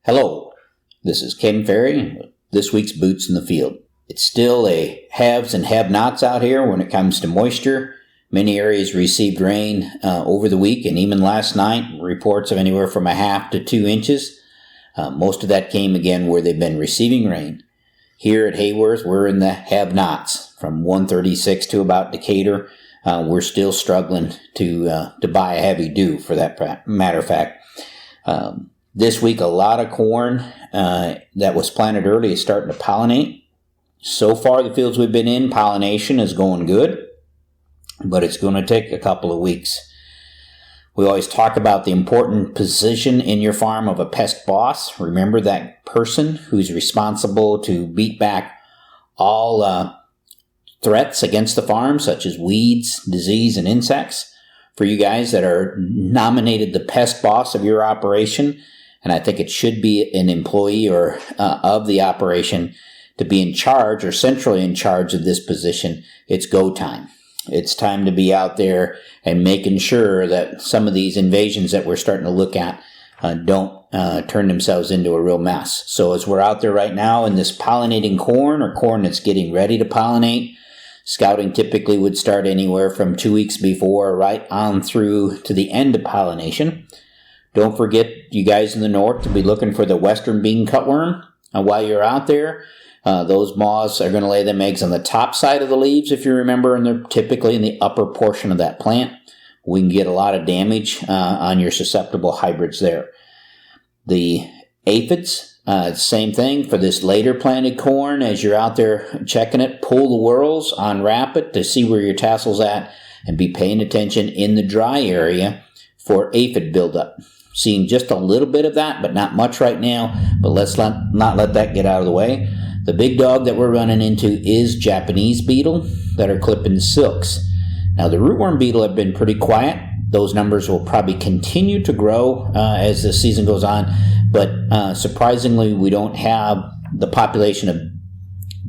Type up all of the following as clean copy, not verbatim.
Hello, this is Ken Ferry with this week's Boots in the Field. It's still a haves and have-nots out here when it comes to moisture. Many areas received rain over the week, and even last night, reports of anywhere from 1/2 to 2 inches. Most of that came again where they've been receiving rain. Here at Hayworth, we're in the have-nots, from 136 to about Decatur. We're still struggling to buy a heavy dew, for that matter of fact. This week, a lot of corn that was planted early is starting to pollinate. So far, the fields we've been in, pollination is going good, but it's going to take a couple of weeks. We always talk about the important position in your farm of a pest boss. Remember that person who's responsible to beat back all threats against the farm, such as weeds, disease, and insects. For you guys that are nominated the pest boss of your operation, and I think it should be an employee or of the operation to be in charge or centrally in charge of this position, it's go time. It's time to be out there and making sure that some of these invasions that we're starting to look at don't turn themselves into a real mess. So as we're out there right now in this pollinating corn or corn that's getting ready to pollinate, scouting typically would start anywhere from 2 weeks before right on through to the end of pollination. Don't forget, you guys in the north, to be looking for the western bean cutworm. And while you're out there, those moths are going to lay them eggs on the top side of the leaves, if you remember, and they're typically in the upper portion of that plant. We can get a lot of damage on your susceptible hybrids there. The aphids, same thing for this later planted corn. As you're out there checking it, pull the whorls, unwrap it to see where your tassel's at, and be paying attention in the dry area for aphid buildup. Seeing just a little bit of that, but not much right now. But let's not let that get out of the way. The big dog that we're running into is Japanese beetle that are clipping silks. Now, the rootworm beetle have been pretty quiet. Those numbers will probably continue to grow as the season goes on. But surprisingly, we don't have the population of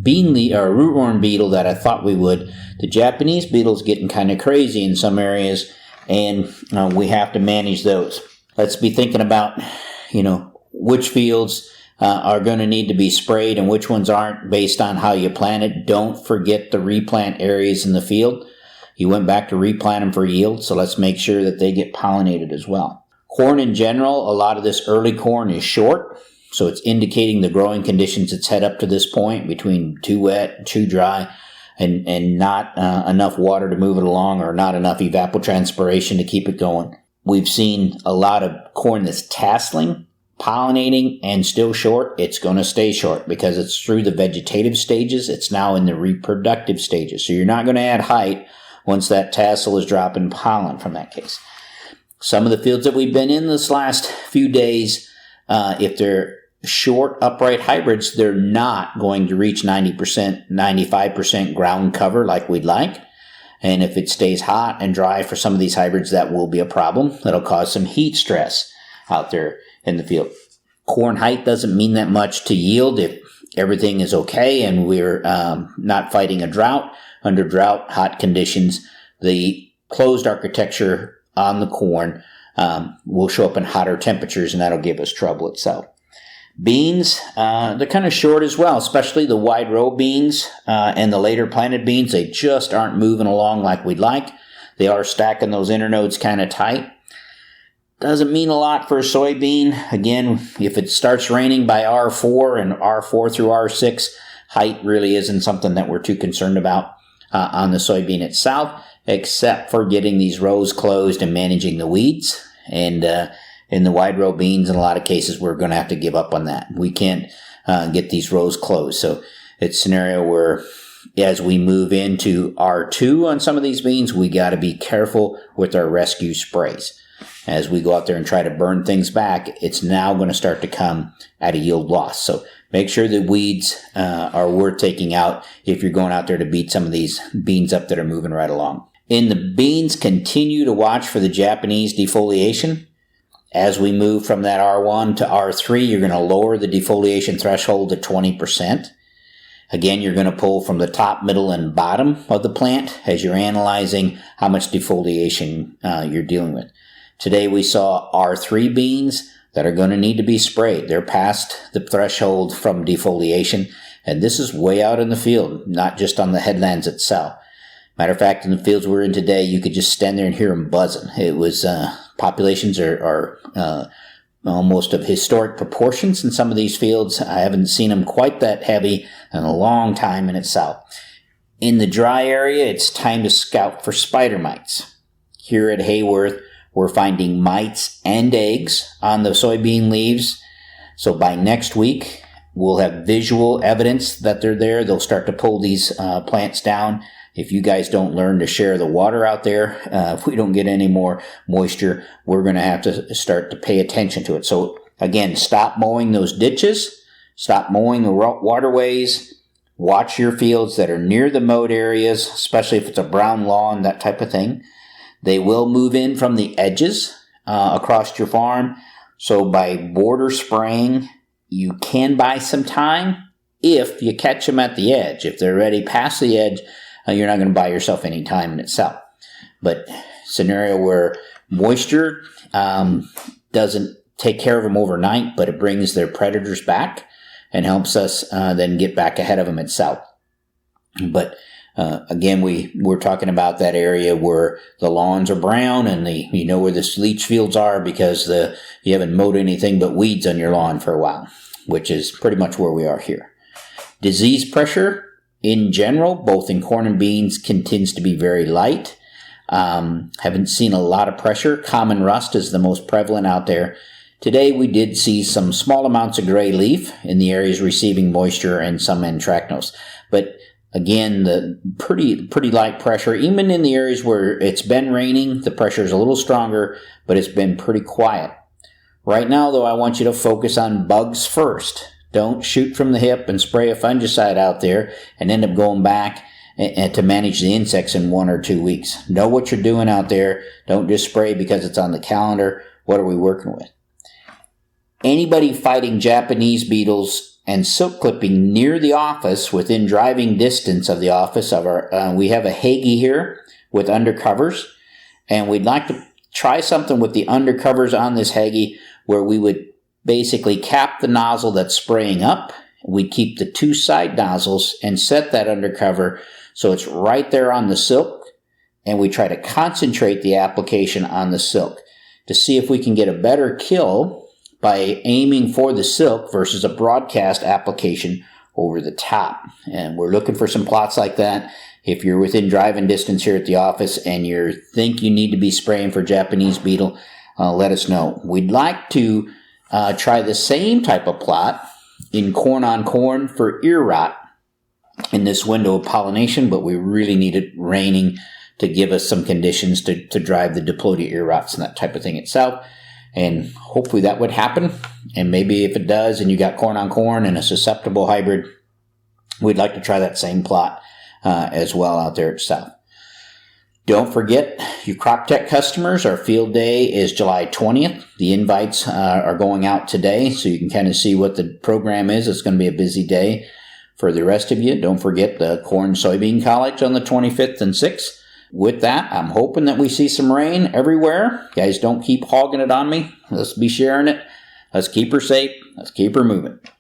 rootworm beetle that I thought we would. The Japanese beetle is getting kind of crazy in some areas, and we have to manage those. Let's be thinking about, which fields are going to need to be sprayed and which ones aren't based on how you plant it. Don't forget the replant areas in the field. You went back to replant them for yield, so let's make sure that they get pollinated as well. Corn in general, a lot of this early corn is short, so it's indicating the growing conditions it's had up to this point between too wet, too dry, and not enough water to move it along, or not enough evapotranspiration to keep it going. We've seen a lot of corn that's tasseling, pollinating, and still short. It's going to stay short because it's through the vegetative stages. It's now in the reproductive stages. So you're not going to add height once that tassel is dropping pollen from that case. Some of the fields that we've been in this last few days, if they're short upright hybrids, they're not going to reach 90%, 95% ground cover like we'd like. And if it stays hot and dry for some of these hybrids, that will be a problem. That'll cause some heat stress out there in the field. Corn height doesn't mean that much to yield if everything is okay and we're not fighting a drought. Under drought, hot conditions, the closed architecture on the corn will show up in hotter temperatures, and that'll give us trouble itself. Beans, they're kind of short as well, especially the wide row beans and the later planted beans. They just aren't moving along like we'd like. They are stacking those internodes kind of tight. Doesn't mean a lot for a soybean. Again, if it starts raining by R4 and R4 through R6, height really isn't something that we're too concerned about on the soybean itself, except for getting these rows closed and managing the weeds. And in the wide row beans, in a lot of cases, we're going to have to give up on that. We can't get these rows closed. So it's a scenario where as we move into R2 on some of these beans, we got to be careful with our rescue sprays. As we go out there and try to burn things back, it's now going to start to come at a yield loss. So make sure the weeds are worth taking out if you're going out there to beat some of these beans up that are moving right along. In the beans, continue to watch for the Japanese defoliation. As we move from that R1 to R3, you're going to lower the defoliation threshold to 20%. Again, you're going to pull from the top, middle, and bottom of the plant as you're analyzing how much defoliation you're dealing with. Today we saw R3 beans that are going to need to be sprayed. They're past the threshold from defoliation, and this is way out in the field, not just on the headlands itself. Matter of fact, in the fields we're in today, you could just stand there and hear them buzzing. It was populations are almost of historic proportions in some of these fields. I haven't seen them quite that heavy in a long time in itself. In the dry area, it's time to scout for spider mites. Here at Hayworth, we're finding mites and eggs on the soybean leaves. So by next week, we'll have visual evidence that they're there. They'll start to pull these plants down. If you guys don't learn to share the water out there, if we don't get any more moisture, we're going to have to start to pay attention to it. So again, stop mowing those ditches, stop mowing the waterways, watch your fields that are near the mowed areas, especially if it's a brown lawn, that type of thing. They will move in from the edges across your farm. So by border spraying, you can buy some time if you catch them at the edge. If they're already past the edge, you're not going to buy yourself any time in itself. But scenario where moisture doesn't take care of them overnight, but it brings their predators back and helps us then get back ahead of them itself. But again, we're talking about that area where the lawns are brown and you know where the leach fields are because you haven't mowed anything but weeds on your lawn for a while, which is pretty much where we are here. Disease pressure in general, both in corn and beans, continues to be very light. Haven't seen a lot of pressure. Common rust is the most prevalent out there. Today we did see some small amounts of gray leaf in the areas receiving moisture and some anthracnose. But again, the pretty light pressure. Even in the areas where it's been raining, the pressure is a little stronger, but it's been pretty quiet. Right now, though, I want you to focus on bugs first. Don't shoot from the hip and spray a fungicide out there and end up going back and to manage the insects in 1 or 2 weeks. Know what you're doing out there. Don't just spray because it's on the calendar. What are we working with? Anybody fighting Japanese beetles and silk clipping near the office, within driving distance of the office of we have a Hagee here with undercovers, and we'd like to try something with the undercovers on this Hagee where we would basically cap the nozzle that's spraying up. We'd keep the 2 side nozzles and set that undercover so it's right there on the silk, and we try to concentrate the application on the silk to see if we can get a better kill by aiming for the silk versus a broadcast application over the top. And we're looking for some plots like that. If you're within driving distance here at the office and you think you need to be spraying for Japanese beetle, let us know. We'd like to try the same type of plot in corn on corn for ear rot in this window of pollination, but we really need it raining to give us some conditions to drive the diplodia ear rots and that type of thing itself. And hopefully that would happen. And maybe if it does and you got corn on corn and a susceptible hybrid, we'd like to try that same plot as well out there itself. Don't forget, you crop tech customers, our field day is July 20th. The invites are going out today, so you can kind of see what the program is. It's going to be a busy day for the rest of you. Don't forget the Corn Soybean College on the 25th and 6th. With that, I'm hoping that we see some rain everywhere. Guys, don't keep hogging it on me. Let's be sharing it. Let's keep her safe. Let's keep her moving.